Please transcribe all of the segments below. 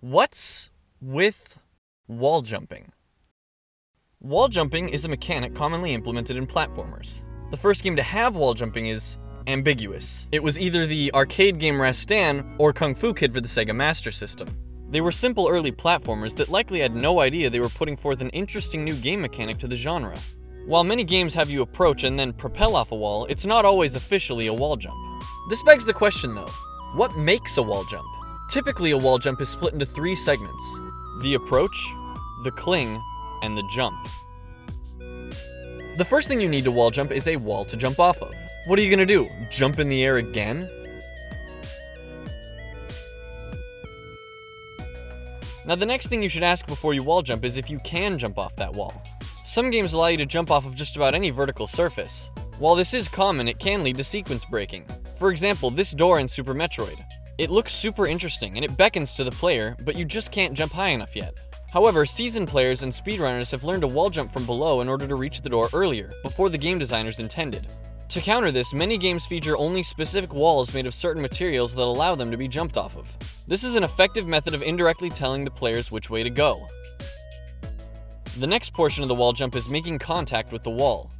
What's with wall jumping? Wall jumping is a mechanic commonly implemented in platformers. The first game to have wall jumping is ambiguous. It was either the arcade game Rastan or Kung Fu Kid for the Sega Master System. They were simple early platformers that likely had no idea they were putting forth an interesting new game mechanic to the genre. While many games have you approach and then propel off a wall, it's not always officially a wall jump. This begs the question though, what makes a wall jump? Typically, a wall jump is split into 3 segments: the approach, the cling, and the jump. The first thing you need to wall jump is a wall to jump off of. What are you gonna do? Jump in the air again? Now the next thing you should ask before you wall jump is if you can jump off that wall. Some games allow you to jump off of just about any vertical surface. While this is common, it can lead to sequence breaking. For example, this door in Super Metroid. It looks super interesting and it beckons to the player, but you just can't jump high enough yet. However, seasoned players and speedrunners have learned to wall jump from below in order to reach the door earlier, before the game designers intended. To counter this, many games feature only specific walls made of certain materials that allow them to be jumped off of. This is an effective method of indirectly telling the players which way to go. The next portion of the wall jump is making contact with the wall.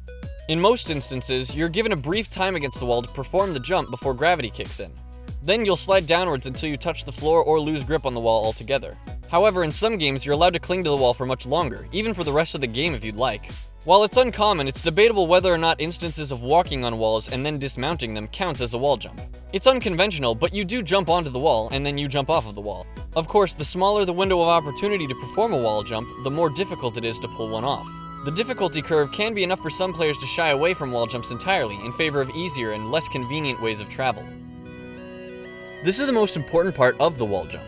In most instances, you're given a brief time against the wall to perform the jump before gravity kicks in. Then you'll slide downwards until you touch the floor or lose grip on the wall altogether. However, in some games, you're allowed to cling to the wall for much longer, even for the rest of the game if you'd like. While it's uncommon, it's debatable whether or not instances of walking on walls and then dismounting them counts as a wall jump. It's unconventional, but you do jump onto the wall and then you jump off of the wall. Of course, the smaller the window of opportunity to perform a wall jump, the more difficult it is to pull one off. The difficulty curve can be enough for some players to shy away from wall jumps entirely in favor of easier and less convenient ways of travel. This is the most important part of the wall jump.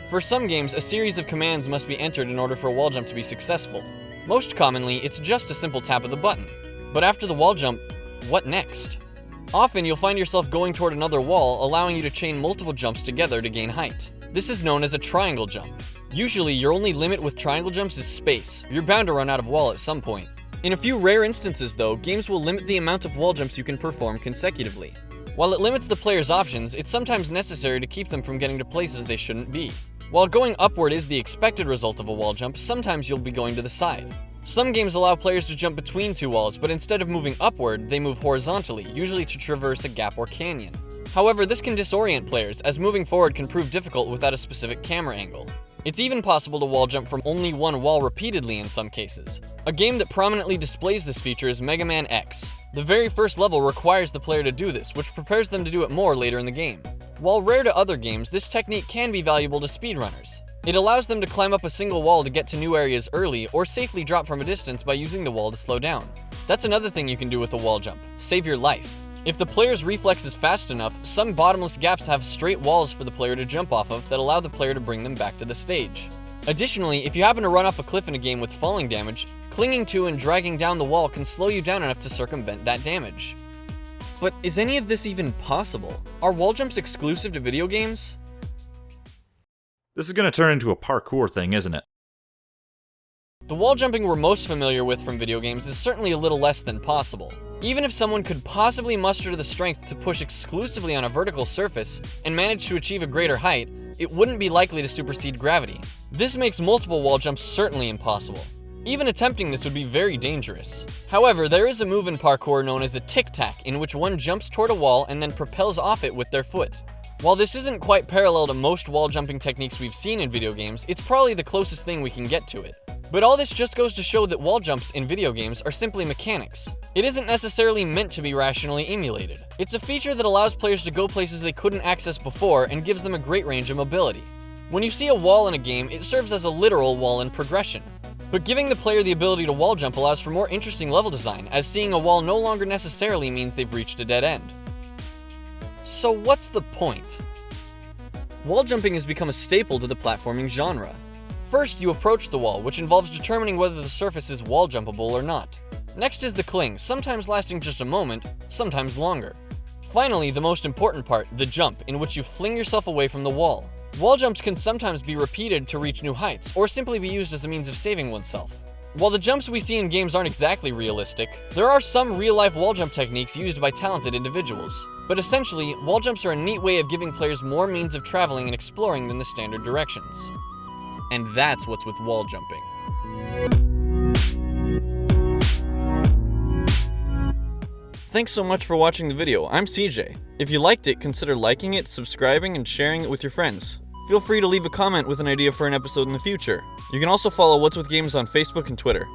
For some games, a series of commands must be entered in order for a wall jump to be successful. Most commonly, it's just a simple tap of the button. But after the wall jump, what next? Often you'll find yourself going toward another wall, allowing you to chain multiple jumps together to gain height. This is known as a triangle jump. Usually, your only limit with triangle jumps is space. You're bound to run out of wall at some point. In a few rare instances though, games will limit the amount of wall jumps you can perform consecutively. While it limits the player's options, it's sometimes necessary to keep them from getting to places they shouldn't be. While going upward is the expected result of a wall jump, sometimes you'll be going to the side. Some games allow players to jump between 2 walls, but instead of moving upward, they move horizontally, usually to traverse a gap or canyon. However, this can disorient players, as moving forward can prove difficult without a specific camera angle. It's even possible to wall jump from only one wall repeatedly in some cases. A game that prominently displays this feature is Mega Man X. The very first level requires the player to do this, which prepares them to do it more later in the game. While rare to other games, this technique can be valuable to speedrunners. It allows them to climb up a single wall to get to new areas early, or safely drop from a distance by using the wall to slow down. That's another thing you can do with a wall jump: save your life. If the player's reflex is fast enough, some bottomless gaps have straight walls for the player to jump off of that allow the player to bring them back to the stage. Additionally, if you happen to run off a cliff in a game with falling damage, clinging to and dragging down the wall can slow you down enough to circumvent that damage. But is any of this even possible? Are wall jumps exclusive to video games? This is going to turn into a parkour thing, isn't it? The wall jumping we're most familiar with from video games is certainly a little less than possible. Even if someone could possibly muster the strength to push exclusively on a vertical surface and manage to achieve a greater height, it wouldn't be likely to supersede gravity. This makes multiple wall jumps certainly impossible. Even attempting this would be very dangerous. However, there is a move in parkour known as a tic-tac, in which one jumps toward a wall and then propels off it with their foot. While this isn't quite parallel to most wall jumping techniques we've seen in video games, it's probably the closest thing we can get to it. But all this just goes to show that wall jumps in video games are simply mechanics. It isn't necessarily meant to be rationally emulated. It's a feature that allows players to go places they couldn't access before and gives them a great range of mobility. When you see a wall in a game, it serves as a literal wall in progression. But giving the player the ability to wall jump allows for more interesting level design, as seeing a wall no longer necessarily means they've reached a dead end. So what's the point? Wall jumping has become a staple to the platforming genre. First, you approach the wall, which involves determining whether the surface is wall jumpable or not. Next is the cling, sometimes lasting just a moment, sometimes longer. Finally, the most important part, the jump, in which you fling yourself away from the wall. Wall jumps can sometimes be repeated to reach new heights, or simply be used as a means of saving oneself. While the jumps we see in games aren't exactly realistic, there are some real-life wall jump techniques used by talented individuals. But essentially, wall jumps are a neat way of giving players more means of traveling and exploring than the standard directions. And that's what's with wall jumping. Thanks so much for watching the video. I'm CJ. If you liked it, consider liking it, subscribing, and sharing it with your friends. Feel free to leave a comment with an idea for an episode in the future. You can also follow What's With Games on Facebook and Twitter.